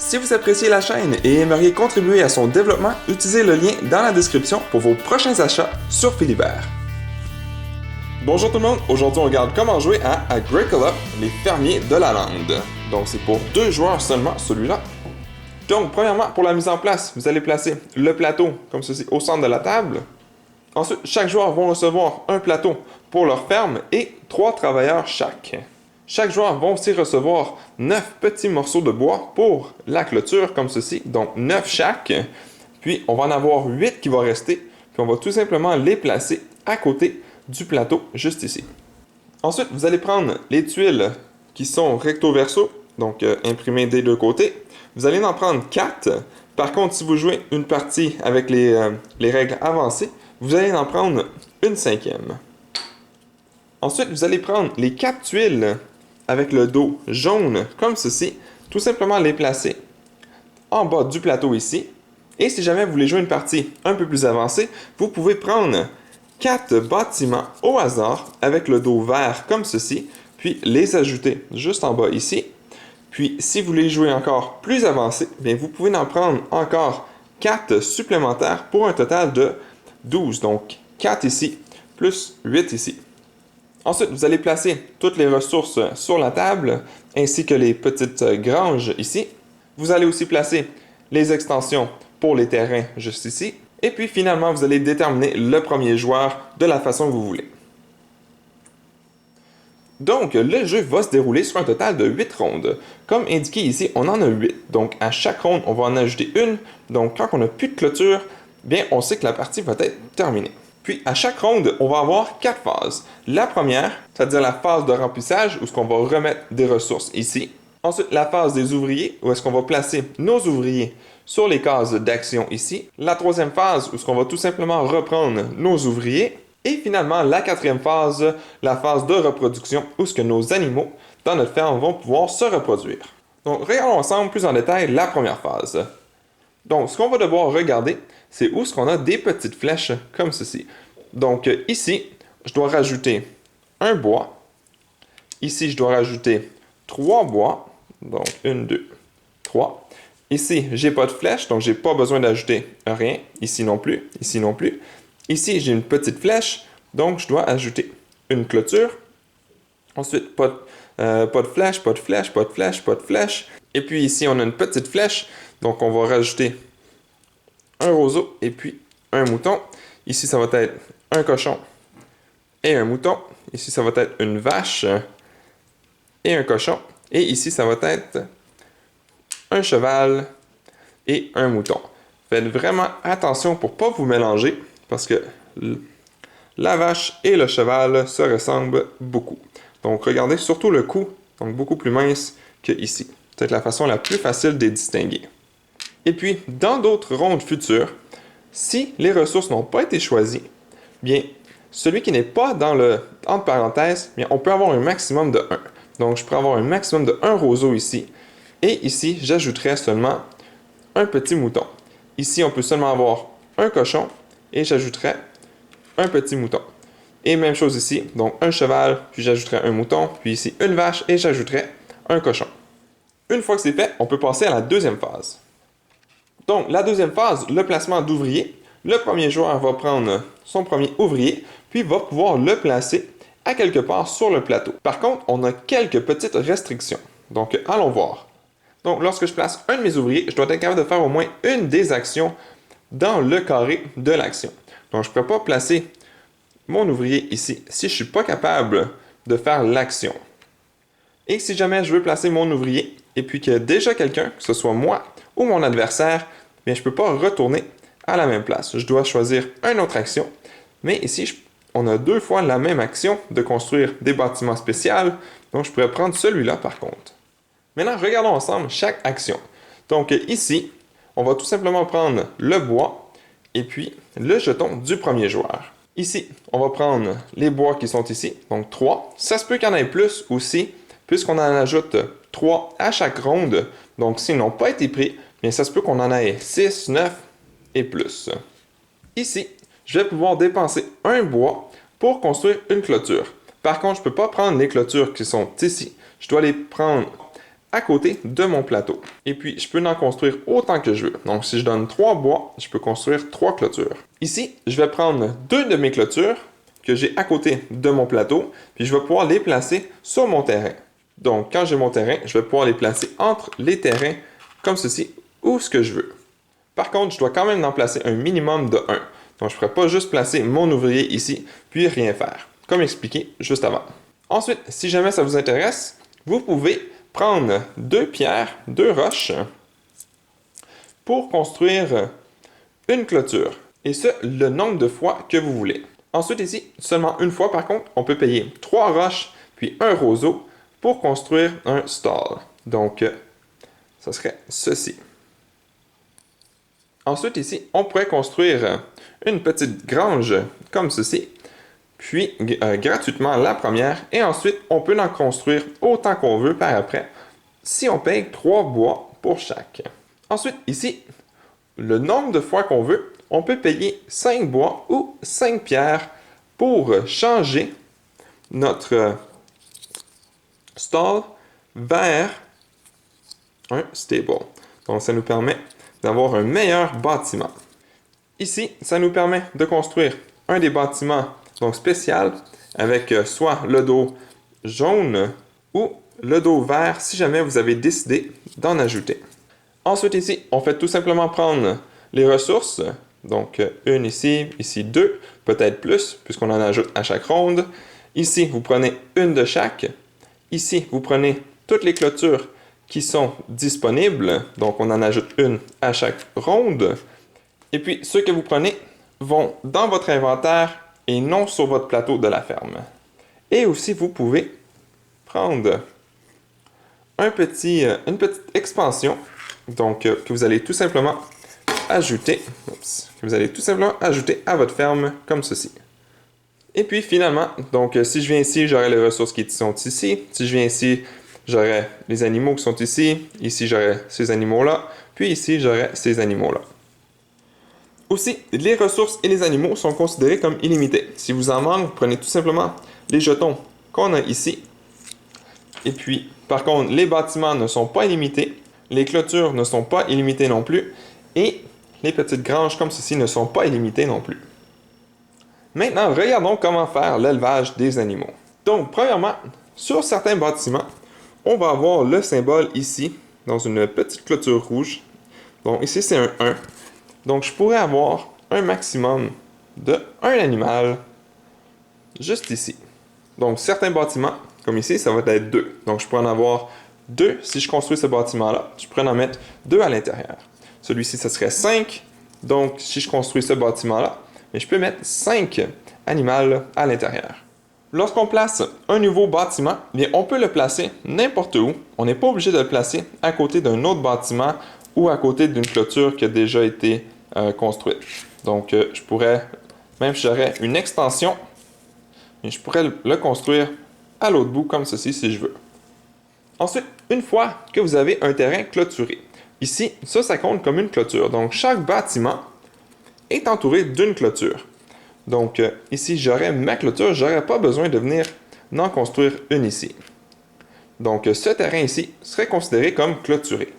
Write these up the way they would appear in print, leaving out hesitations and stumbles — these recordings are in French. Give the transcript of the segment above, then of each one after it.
Si vous appréciez la chaîne et aimeriez contribuer à son développement, utilisez le lien dans la description pour vos prochains achats sur Philibert. Bonjour tout le monde, aujourd'hui on regarde comment jouer à Agricola, les fermiers de la lande. Donc c'est pour 2 joueurs seulement celui-là. Donc premièrement, pour la mise en place, vous allez placer le plateau comme ceci au centre de la table. Ensuite, chaque joueur va recevoir un plateau pour leur ferme et 3 travailleurs chaque. Chaque joueur va aussi recevoir 9 petits morceaux de bois pour la clôture, comme ceci, donc 9 chaque. Puis on va en avoir 8 qui vont rester, puis on va tout simplement les placer à côté du plateau, juste ici. Ensuite, vous allez prendre les tuiles qui sont recto-verso, donc imprimées des deux côtés. Vous allez en prendre 4. Par contre, si vous jouez une partie avec les règles avancées, vous allez en prendre une 5e. Ensuite, vous allez prendre les 4 tuiles avec le dos jaune, comme ceci, tout simplement les placer en bas du plateau ici. Et si jamais vous voulez jouer une partie un peu plus avancée, vous pouvez prendre 4 bâtiments au hasard avec le dos vert comme ceci, puis les ajouter juste en bas ici. Puis, si vous voulez jouer encore plus avancé, bien, vous pouvez en prendre encore 4 supplémentaires pour un total de 12. Donc, 4 ici, plus 8 ici. Ensuite, vous allez placer toutes les ressources sur la table, ainsi que les petites granges ici. Vous allez aussi placer les extensions pour les terrains juste ici. Et puis, finalement, vous allez déterminer le premier joueur de la façon que vous voulez. Donc, le jeu va se dérouler sur un total de 8 rondes. Comme indiqué ici, on en a 8. Donc, à chaque ronde, on va en ajouter une. Donc, quand on n'a plus de clôture, bien, on sait que la partie va être terminée. Puis, à chaque ronde, on va avoir 4 phases. La première, c'est-à-dire la phase de remplissage, où est-ce qu'on va remettre des ressources ici. Ensuite, la phase des ouvriers, où est-ce qu'on va placer nos ouvriers sur les cases d'action ici. La troisième phase, où est-ce qu'on va tout simplement reprendre nos ouvriers. Et finalement, la 4e phase, la phase de reproduction, où est-ce que nos animaux dans notre ferme vont pouvoir se reproduire. Donc, regardons ensemble plus en détail la première phase. Donc, ce qu'on va devoir regarder, c'est où est-ce qu'on a des petites flèches comme ceci. Donc, ici, je dois rajouter un bois. Ici, je dois rajouter 3 bois. Donc, 1, 2, 3. Ici, j'ai pas de flèche, donc j'ai pas besoin d'ajouter rien. Ici non plus, ici non plus. Ici, j'ai une petite flèche, donc je dois ajouter une clôture. Ensuite, pas de flèche, pas de flèche, pas de flèche, pas de flèche. Et puis ici, on a une petite flèche, donc on va rajouter un roseau et puis un mouton. Ici, ça va être un cochon et un mouton. Ici, ça va être une vache et un cochon. Et ici, ça va être un cheval et un mouton. Faites vraiment attention pour ne pas vous mélanger parce que la vache et le cheval se ressemblent beaucoup. Donc, regardez surtout le cou, donc beaucoup plus mince que ici. C'est peut-être la façon la plus facile de les distinguer. Et puis, dans d'autres rondes futures, si les ressources n'ont pas été choisies, bien, celui qui n'est pas dans le entre parenthèses, bien, on peut avoir un maximum de 1. Donc, je peux avoir un maximum de 1 roseau ici. Et ici, j'ajouterai seulement un petit mouton. Ici, on peut seulement avoir un cochon et j'ajouterai un petit mouton. Et même chose ici, donc un cheval, puis j'ajouterai un mouton, puis ici une vache et j'ajouterai un cochon. Une fois que c'est fait, on peut passer à la deuxième phase. Donc, la deuxième phase, le placement d'ouvriers. Le premier joueur va prendre son premier ouvrier, puis va pouvoir le placer à quelque part sur le plateau. Par contre, on a quelques petites restrictions. Donc, allons voir. Donc, lorsque je place un de mes ouvriers, je dois être capable de faire au moins une des actions dans le carré de l'action. Donc, je ne pourrais pas placer mon ouvrier ici si je ne suis pas capable de faire l'action. Et si jamais je veux placer mon ouvrier et puis qu'il y a déjà quelqu'un, que ce soit moi ou mon adversaire, bien, je ne peux pas retourner à la même place. Je dois choisir une autre action. Mais ici, on a 2 fois la même action de construire des bâtiments spéciaux. Donc, je pourrais prendre celui-là par contre. Maintenant, regardons ensemble chaque action. Donc ici, on va tout simplement prendre le bois et puis le jeton du premier joueur. Ici, on va prendre les bois qui sont ici, donc 3. Ça se peut qu'il y en ait plus aussi, puisqu'on en ajoute 3 à chaque ronde. Donc s'ils n'ont pas été pris, bien ça se peut qu'on en ait 6, 9 et plus. Ici, je vais pouvoir dépenser un bois pour construire une clôture. Par contre, je ne peux pas prendre les clôtures qui sont ici. Je dois les prendre à côté de mon plateau. Et puis, je peux en construire autant que je veux. Donc, si je donne 3 bois, je peux construire 3 clôtures. Ici, je vais prendre 2 de mes clôtures que j'ai à côté de mon plateau, puis je vais pouvoir les placer sur mon terrain. Donc, quand j'ai mon terrain, je vais pouvoir les placer entre les terrains, comme ceci, où ce que je veux. Par contre, je dois quand même en placer un minimum de 1. Donc, je ne pourrais pas juste placer mon ouvrier ici, puis rien faire, comme expliqué juste avant. Ensuite, si jamais ça vous intéresse, vous pouvez prendre 2 pierres, 2 roches, pour construire une clôture. Et ce, le nombre de fois que vous voulez. Ensuite, ici, seulement une fois, par contre, on peut payer 3 roches, puis un roseau, pour construire un stall. Donc, ça serait ceci. Ensuite, ici, on pourrait construire une petite grange comme ceci, puis gratuitement la première, et ensuite, on peut en construire autant qu'on veut par après, si on paye 3 bois pour chaque. Ensuite, ici, le nombre de fois qu'on veut, on peut payer 5 bois ou 5 pierres pour changer notre stall vers un stable. Donc, ça nous permet d'avoir un meilleur bâtiment. Ici, ça nous permet de construire un des bâtiments donc spécial avec soit le dos jaune ou le dos vert si jamais vous avez décidé d'en ajouter. Ensuite ici, on fait tout simplement prendre les ressources, donc une ici, ici 2, peut-être plus puisqu'on en ajoute à chaque ronde. Ici, vous prenez une de chaque. Ici, vous prenez toutes les clôtures qui sont disponibles, donc on en ajoute une à chaque ronde. Et puis, ceux que vous prenez vont dans votre inventaire et non sur votre plateau de la ferme. Et aussi, vous pouvez prendre une petite expansion, donc que vous allez tout simplement ajouter, à votre ferme comme ceci. Et puis finalement, donc si je viens ici, j'aurai les ressources qui sont ici. Si je viens ici, j'aurai les animaux qui sont ici. Ici, j'aurai ces animaux-là. Puis ici, j'aurai ces animaux-là. Aussi, les ressources et les animaux sont considérés comme illimités. Si vous en manquez, vous prenez tout simplement les jetons qu'on a ici. Et puis, par contre, les bâtiments ne sont pas illimités. Les clôtures ne sont pas illimitées non plus. Et les petites granges comme ceci ne sont pas illimitées non plus. Maintenant, regardons comment faire l'élevage des animaux. Donc, premièrement, sur certains bâtiments, on va avoir le symbole ici, dans une petite clôture rouge. Donc, ici, c'est un 1. Donc, je pourrais avoir un maximum de un animal juste ici. Donc, certains bâtiments, comme ici, ça va être 2. Donc, je pourrais en avoir 2 si je construis ce bâtiment-là. Je pourrais en mettre 2 à l'intérieur. Celui-ci, ça serait 5. Donc, si je construis ce bâtiment-là, mais je peux mettre 5 animaux à l'intérieur. Lorsqu'on place un nouveau bâtiment, bien, on peut le placer n'importe où. On n'est pas obligé de le placer à côté d'un autre bâtiment ou à côté d'une clôture qui a déjà été construite. Donc, je pourrais, même si j'aurais une extension, je pourrais le construire à l'autre bout comme ceci si je veux. Ensuite, une fois que vous avez un terrain clôturé, ici, ça compte comme une clôture. Donc, chaque bâtiment est entouré d'une clôture. Donc, ici, j'aurais ma clôture, je n'aurais pas besoin de venir en construire une ici. Donc, ce terrain ici serait considéré comme clôturé.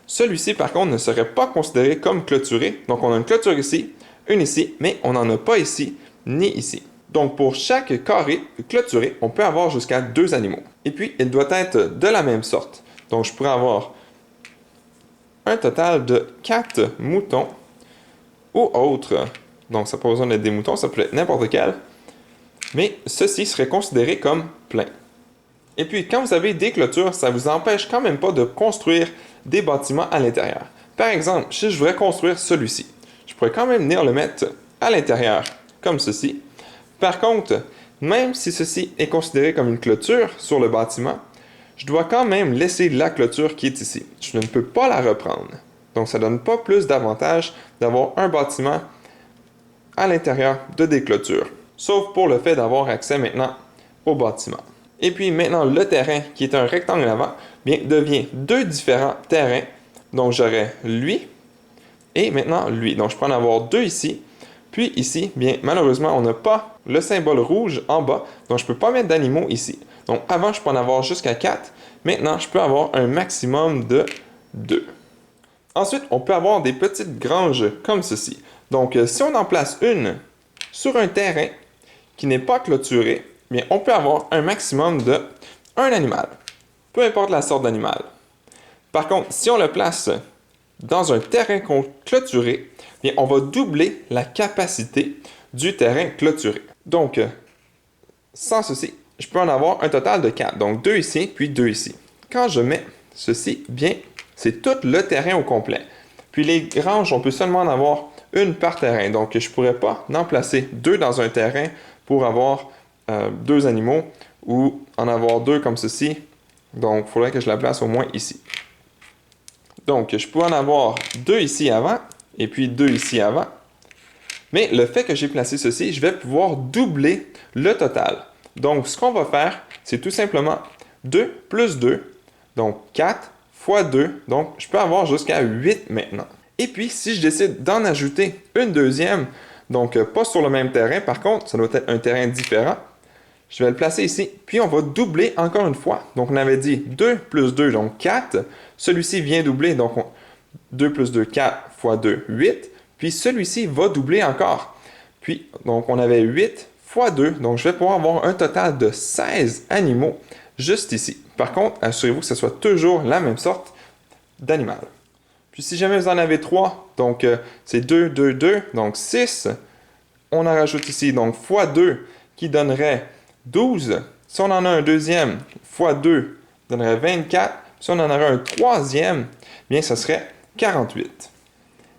Celui-ci, par contre, ne serait pas considéré comme clôturé. Donc, on a une clôture ici, une ici, mais on n'en a pas ici, ni ici. Donc, pour chaque carré clôturé, on peut avoir jusqu'à 2 animaux. Et puis, il doit être de la même sorte. Donc, je pourrais avoir un total de 4 moutons ou autres. Donc, ça n'a pas besoin d'être des moutons, ça peut être n'importe quel. Mais ceci serait considéré comme plein. Et puis, quand vous avez des clôtures, ça ne vous empêche quand même pas de construire des bâtiments à l'intérieur. Par exemple, si je voudrais construire celui-ci, je pourrais quand même venir le mettre à l'intérieur, comme ceci. Par contre, même si ceci est considéré comme une clôture sur le bâtiment, je dois quand même laisser la clôture qui est ici. Je ne peux pas la reprendre. Donc, ça ne donne pas plus d'avantage d'avoir un bâtiment à l'intérieur de des clôtures, sauf pour le fait d'avoir accès maintenant au bâtiment. Et puis maintenant, le terrain, qui est un rectangle avant, bien, devient 2 différents terrains. Donc, j'aurai lui et maintenant lui. Donc, je peux en avoir 2 ici Puis ici, bien, malheureusement, on n'a pas le symbole rouge en bas, donc je ne peux pas mettre d'animaux ici. Donc avant, je peux en avoir jusqu'à 4. Maintenant, je peux avoir un maximum de 2. Ensuite, on peut avoir des petites granges comme ceci. Donc, si on en place une sur un terrain qui n'est pas clôturé, bien, on peut avoir un maximum de un animal, peu importe la sorte d'animal. Par contre, si on le place dans un terrain clôturé, bien, on va doubler la capacité du terrain clôturé. Donc, sans ceci, je peux en avoir un total de 4. Donc, 2 ici, puis 2 ici. Quand je mets ceci, bien, c'est tout le terrain au complet. Puis les granges, on peut seulement en avoir une par terrain. Donc, je ne pourrais pas en placer 2 dans un terrain pour avoir 2 animaux ou en avoir 2 comme ceci. Donc, il faudrait que je la place au moins ici. Donc, je peux en avoir 2 ici avant et puis 2 ici avant. Mais le fait que j'ai placé ceci, je vais pouvoir doubler le total. Donc, ce qu'on va faire, c'est tout simplement 2 plus 2, donc 4 fois 2. Donc, je peux avoir jusqu'à 8 maintenant. Et puis, si je décide d'en ajouter une deuxième, donc pas sur le même terrain, par contre, ça doit être un terrain différent, je vais le placer ici. Puis, on va doubler encore une fois. Donc, on avait dit 2 plus 2, donc 4. Celui-ci vient doubler, donc 2 plus 2, 4 fois 2, 8. Puis, celui-ci va doubler encore. Puis, donc, on avait 8 fois 2. Donc, je vais pouvoir avoir un total de 16 animaux juste ici. Par contre, assurez-vous que ce soit toujours la même sorte d'animal. Puis, si jamais vous en avez 3, donc c'est 2, 2, 2, donc 6. On en rajoute ici, donc fois 2, qui donnerait 12. Si on en a un deuxième, fois 2, donnerait 24. Si on en aurait un troisième, bien, ce serait 48.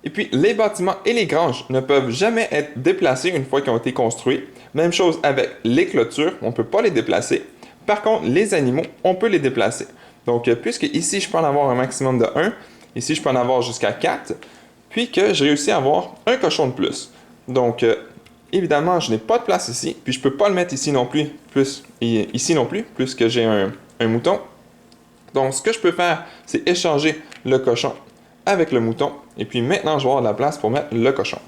Et puis, les bâtiments et les granges ne peuvent jamais être déplacés une fois qu'ils ont été construits. Même chose avec les clôtures, on ne peut pas les déplacer. Par contre, les animaux, on peut les déplacer. Donc, puisque ici, je peux en avoir un maximum de 1, ici, je peux en avoir jusqu'à 4, puis que j'ai réussi à avoir un cochon de plus. Donc, évidemment, je n'ai pas de place ici, puis je ne peux pas le mettre ici non plus, puisque j'ai un mouton. Donc, ce que je peux faire, c'est échanger le cochon avec le mouton. Et puis maintenant, je vais avoir de la place pour mettre le cochon.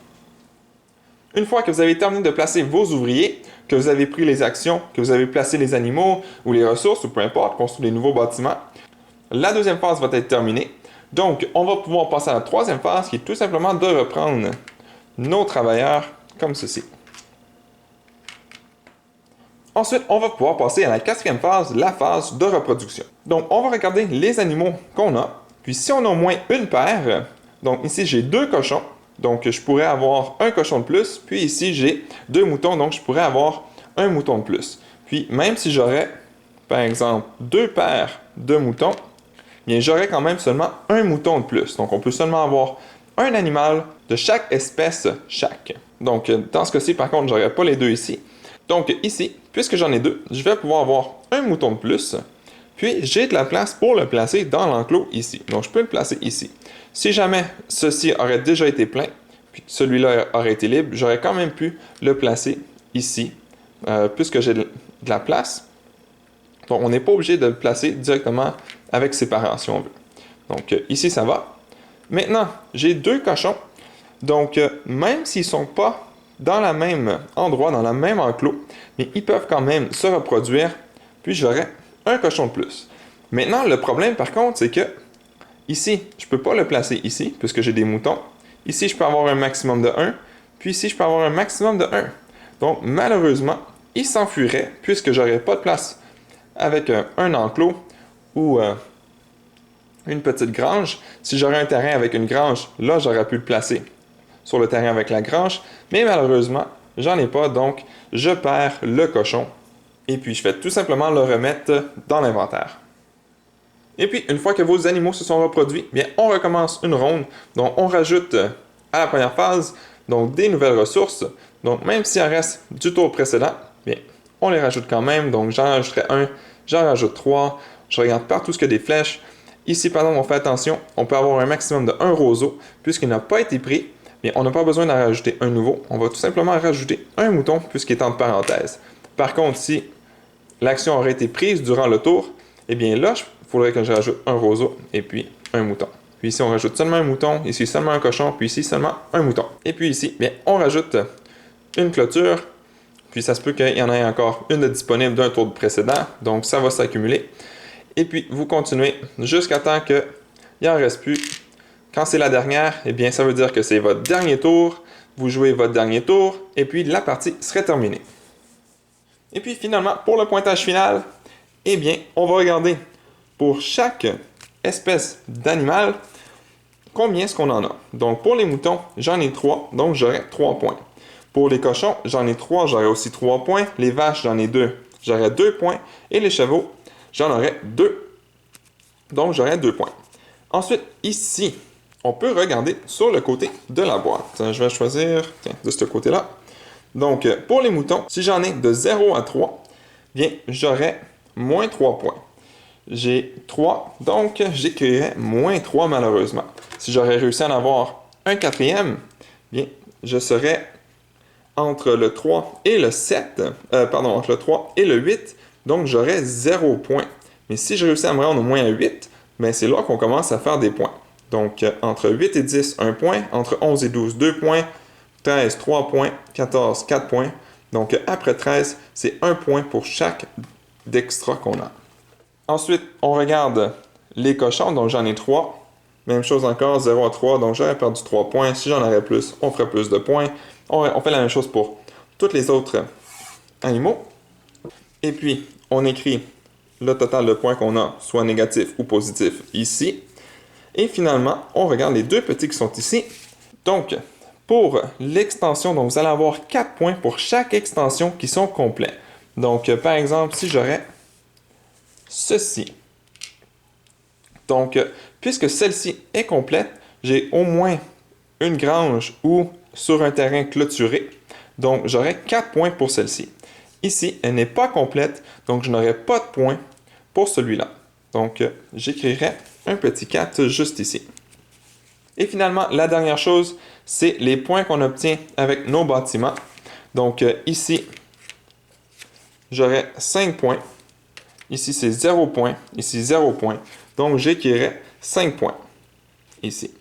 Une fois que vous avez terminé de placer vos ouvriers, que vous avez pris les actions, que vous avez placé les animaux ou les ressources, ou peu importe, construit des nouveaux bâtiments, la deuxième phase va être terminée. Donc, on va pouvoir passer à la troisième phase, qui est tout simplement de reprendre nos travailleurs comme ceci. Ensuite, on va pouvoir passer à la quatrième phase, la phase de reproduction. Donc, on va regarder les animaux qu'on a. Puis, si on a au moins une paire, donc ici, j'ai 2 cochons. Donc, je pourrais avoir un cochon de plus. Puis ici, j'ai 2 moutons. Donc, je pourrais avoir un mouton de plus. Puis, même si j'aurais, par exemple, 2 paires de moutons, bien, j'aurais quand même seulement un mouton de plus. Donc, on peut seulement avoir un animal de chaque espèce chaque. Donc, dans ce cas-ci, par contre, je n'aurais pas les 2 ici. Donc, ici, puisque j'en ai 2, je vais pouvoir avoir un mouton de plus. Puis, j'ai de la place pour le placer dans l'enclos ici. Donc, je peux le placer ici. Si jamais ceci aurait déjà été plein, puis celui-là aurait été libre, j'aurais quand même pu le placer ici, puisque j'ai de la place. Donc, on n'est pas obligé de le placer directement avec ses parents, si on veut. Donc, ici, ça va. Maintenant, j'ai 2 cochons. Donc, même s'ils ne sont pas dans le même endroit, dans le même enclos, mais ils peuvent quand même se reproduire, puis j'aurai un cochon de plus. Maintenant, le problème, par contre, c'est que ici, je ne peux pas le placer ici, puisque j'ai des moutons. Ici, je peux avoir un maximum de 1, puis ici, je peux avoir un maximum de 1. Donc, malheureusement, il s'enfuirait, puisque je n'aurais pas de place avec un enclos ou une petite grange. Si j'aurais un terrain avec une grange, là, j'aurais pu le placer sur le terrain avec la grange, mais malheureusement, j'en ai pas, donc je perds le cochon. Et puis, je vais tout simplement le remettre dans l'inventaire. Et puis, une fois que vos animaux se sont reproduits, bien, on recommence une ronde. Donc, on rajoute à la première phase donc, des nouvelles ressources. Donc, même s'il en reste du tour précédent, bien, on les rajoute quand même. Donc, j'en rajouterai un, j'en rajoute 3. Je regarde partout ce qu'il y a des flèches. Ici, par exemple, on fait attention, on peut avoir un maximum de 1 roseau, puisqu'il n'a pas été pris. Bien, on n'a pas besoin d'en rajouter un nouveau. On va tout simplement rajouter un mouton, puisqu'il est entre parenthèses. Par contre, si l'action aurait été prise durant le tour, eh bien là, il faudrait que je rajoute un roseau et puis un mouton. puis ici on rajoute seulement un mouton, ici seulement un cochon, puis ici seulement un mouton. Et puis ici, bien, on rajoute une clôture, puis ça se peut qu'il y en ait encore une de disponible d'un tour précédent, donc ça va s'accumuler. Et puis vous continuez jusqu'à temps qu'il n'en reste plus. Quand c'est la dernière, eh bien ça veut dire que c'est votre dernier tour, vous jouez votre dernier tour, et puis la partie serait terminée. Et puis finalement, pour le pointage final, eh bien, on va regarder pour chaque espèce d'animal, combien est-ce qu'on en a. Donc pour les moutons, j'en ai 3, donc j'aurai 3 points. Pour les cochons, j'en ai 3, j'aurai aussi 3 points. Les vaches, j'en ai 2, j'aurai 2 points. Et les chevaux, j'en aurai 2, donc j'aurai 2 points. Ensuite, ici, on peut regarder sur le côté de la boîte. Je vais choisir, tiens, de ce côté-là. Donc, pour les moutons, si j'en ai de 0 à 3, bien, j'aurai moins 3 points. J'ai 3, donc j'écrirai moins 3 malheureusement. Si j'aurais réussi à en avoir un quatrième, bien, je serais entre le 3 et le 7, entre le 3 et le 8, donc j'aurais 0 point. Mais si je réussis à me rendre au moins à 8, bien, c'est là qu'on commence à faire des points. Donc, entre 8 et 10, 1 point, entre 11 et 12, 2 points, 13, 3 points, 14, 4 points. Donc, après 13, c'est 1 point pour chaque d'extra qu'on a. Ensuite, on regarde les cochons, donc j'en ai 3. Même chose encore, 0 à 3, donc j'aurais perdu 3 points. Si j'en aurais plus, on ferait plus de points. On fait la même chose pour tous les autres animaux. Et puis, on écrit le total de points qu'on a, soit négatif ou positif, ici. Et finalement, on regarde les deux petits qui sont ici. Donc, pour l'extension, donc vous allez avoir 4 points pour chaque extension qui sont complets. Donc, par exemple, si j'aurais ceci. Donc, puisque celle-ci est complète, j'ai au moins une grange ou sur un terrain clôturé. Donc, j'aurai 4 points pour celle-ci. Ici, elle n'est pas complète, donc je n'aurai pas de points pour celui-là. Donc, j'écrirai un petit 4 juste ici. Et finalement, la dernière chose, c'est les points qu'on obtient avec nos bâtiments. Donc, ici, j'aurai 5 points. Ici, c'est 0 point. Ici, 0 point. Donc, j'écrirai 5 points ici.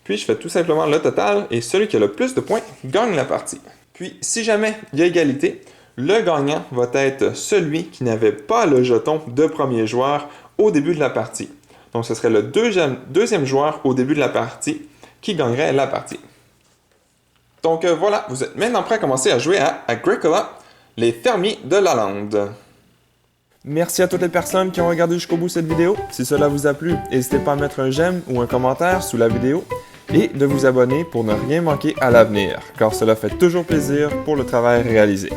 Puis, je fais tout simplement le total et celui qui a le plus de points gagne la partie. Puis, si jamais il y a égalité, le gagnant va être celui qui n'avait pas le jeton de premier joueur au début de la partie. Donc, ce serait le deuxième joueur au début de la partie qui gagnerait la partie. Donc, voilà, vous êtes maintenant prêts à commencer à jouer à Agricola, les fermiers de la lande. Merci à toutes les personnes qui ont regardé jusqu'au bout cette vidéo. Si cela vous a plu, n'hésitez pas à mettre un j'aime ou un commentaire sous la vidéo et de vous abonner pour ne rien manquer à l'avenir, car cela fait toujours plaisir pour le travail réalisé.